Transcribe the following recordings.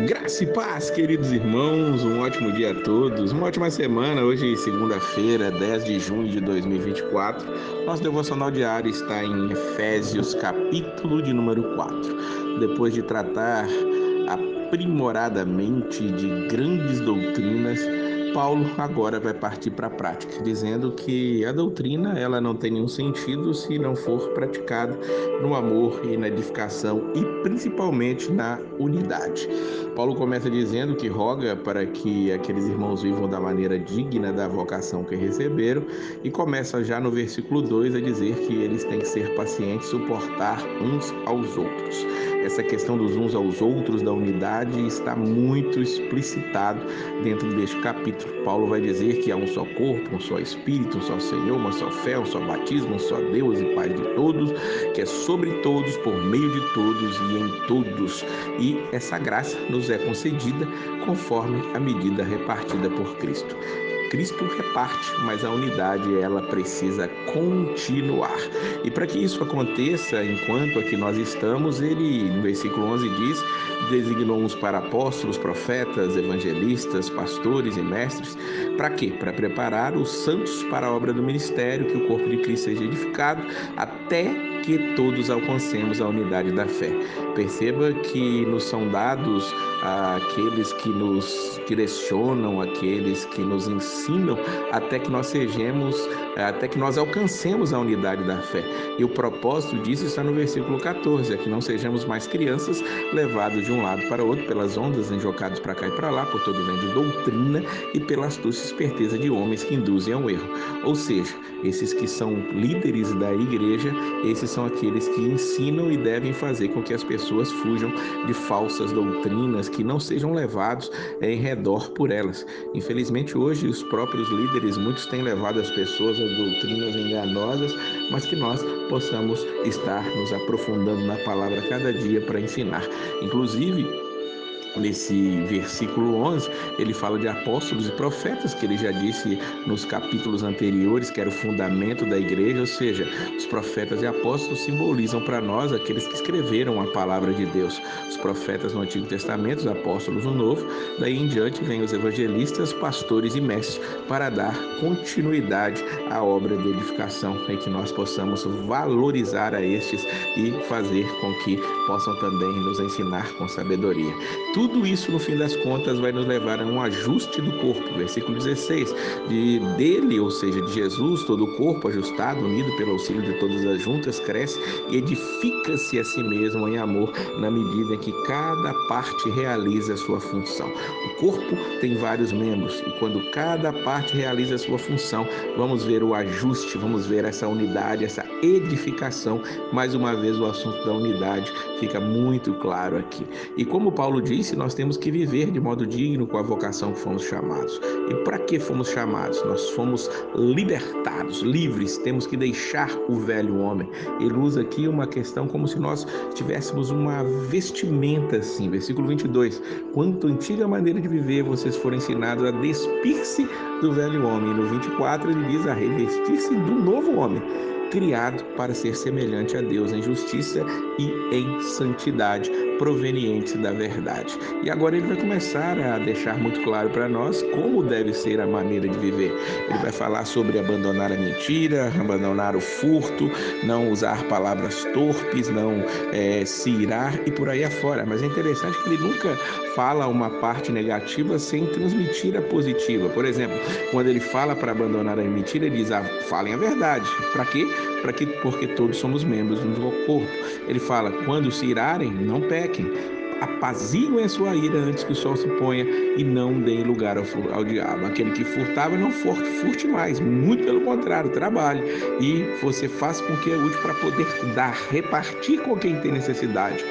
Graça e paz, queridos irmãos, um ótimo dia a todos, uma ótima semana. Hoje, segunda-feira, 10 de junho de 2024. Nosso devocional diário está em Efésios, capítulo de número 4. Depois de tratar aprimoradamente de grandes doutrinas, Paulo agora vai partir para a prática, dizendo que a doutrina ela não tem nenhum sentido se não for praticada no amor e na edificação e principalmente na unidade. Paulo começa dizendo que roga para que aqueles irmãos vivam da maneira digna da vocação que receberam e começa já no versículo 2 a dizer que eles têm que ser pacientes, suportar uns aos outros. Essa questão dos uns aos outros, da unidade, está muito explicitado dentro deste capítulo. Paulo vai dizer que há um só corpo, um só Espírito, um só Senhor, uma só fé, um só batismo, um só Deus e Pai de todos, que é sobre todos, por meio de todos e em todos. E essa graça nos é concedida conforme a medida repartida por Cristo. Cristo reparte, mas a unidade ela precisa continuar. E para que isso aconteça, enquanto aqui nós estamos, ele, no versículo 11 diz, designou uns para apóstolos, profetas, evangelistas, pastores e mestres. Para quê? Para preparar os santos para a obra do ministério, que o corpo de Cristo seja edificado, até que todos alcancemos a unidade da fé. Perceba que nos são dados aqueles que nos direcionam, aqueles que nos ensinam, até que nós alcancemos a unidade da fé. E o propósito disso está no versículo 14, é que não sejamos mais crianças, levados de um lado para o outro pelas ondas, enjocados para cá e para lá, por todo vento de doutrina e pela astúcia e esperteza de homens que induzem ao erro. Ou seja, esses que são líderes da igreja, esses são aqueles que ensinam e devem fazer com que as pessoas fujam de falsas doutrinas, que não sejam levados em redor por elas. Infelizmente hoje os próprios líderes, muitos têm levado as pessoas a doutrinas enganosas, mas que nós possamos estar nos aprofundando na palavra cada dia para ensinar. Inclusive, nesse versículo 11, ele fala de apóstolos e profetas, que ele já disse nos capítulos anteriores, que era o fundamento da igreja, ou seja, os profetas e apóstolos simbolizam para nós aqueles que escreveram a palavra de Deus. Os profetas no Antigo Testamento, os apóstolos no Novo, daí em diante vem os evangelistas, pastores e mestres, para dar continuidade à obra de edificação, e que nós possamos valorizar a estes e fazer com que possam também nos ensinar com sabedoria. Tudo isso, no fim das contas, vai nos levar a um ajuste do corpo. Versículo 16, dele, ou seja, de Jesus, todo o corpo ajustado, unido pelo auxílio de todas as juntas, cresce e edifica-se a si mesmo em amor, na medida em que cada parte realiza a sua função. O corpo tem vários membros e quando cada parte realiza a sua função, vamos ver o ajuste, vamos ver essa unidade, essa edificação. Mais uma vez, o assunto da unidade fica muito claro aqui. E como Paulo disse, nós temos que viver de modo digno com a vocação que fomos chamados. E para que fomos chamados? Nós fomos libertados, livres, temos que deixar o velho homem. Ele usa aqui uma questão como se nós tivéssemos uma vestimenta assim. Versículo 22, quanto antiga maneira de viver vocês foram ensinados a despir-se do velho homem. E no 24 ele diz a revestir-se do novo homem, criado para ser semelhante a Deus em justiça e em santidade, provenientes da verdade. E agora ele vai começar a deixar muito claro para nós como deve ser a maneira de viver. Ele vai falar sobre abandonar a mentira, abandonar o furto, não usar palavras torpes, não se irar e por aí afora. Mas é interessante que ele nunca fala uma parte negativa sem transmitir a positiva. Por exemplo, quando ele fala para abandonar a mentira, ele diz, falem a verdade. Para quê? Porque todos somos membros de um corpo. Ele fala, quando se irarem, não pequem. Apaziguem a sua ira antes que o sol se ponha e não deem lugar ao diabo. Aquele que furtava, não furte mais. Muito pelo contrário, trabalhe. E você faz com que é útil para poder dar, repartir com quem tem necessidade.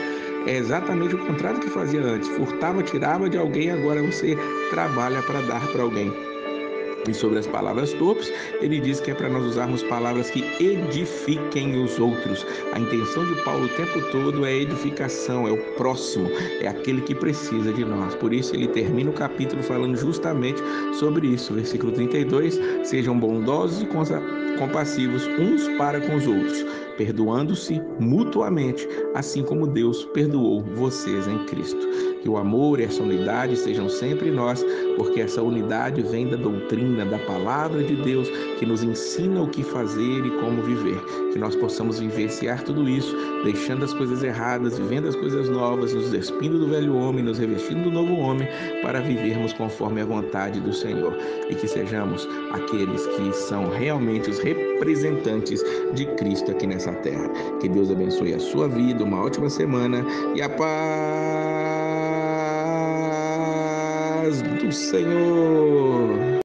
É exatamente o contrário do que fazia antes. Furtava, tirava de alguém, agora você trabalha para dar para alguém. E sobre as palavras torpes, ele diz que é para nós usarmos palavras que edifiquem os outros. A intenção de Paulo o tempo todo é edificação, é o próximo, é aquele que precisa de nós. Por isso ele termina o capítulo falando justamente sobre isso. Versículo 32, sejam bondosos e compassivos uns para com os outros. perdoando-se mutuamente, assim como Deus perdoou vocês em Cristo. Que o amor e essa unidade sejam sempre nós, porque essa unidade vem da doutrina, da palavra de Deus, que nos ensina o que fazer e como viver. Que nós possamos vivenciar tudo isso, deixando as coisas erradas, vivendo as coisas novas, nos despindo do velho homem, nos revestindo do novo homem, para vivermos conforme a vontade do Senhor. E que sejamos aqueles que são realmente os representantes de Cristo aqui nessa terra. Que Deus abençoe a sua vida, uma ótima semana e a paz do Senhor.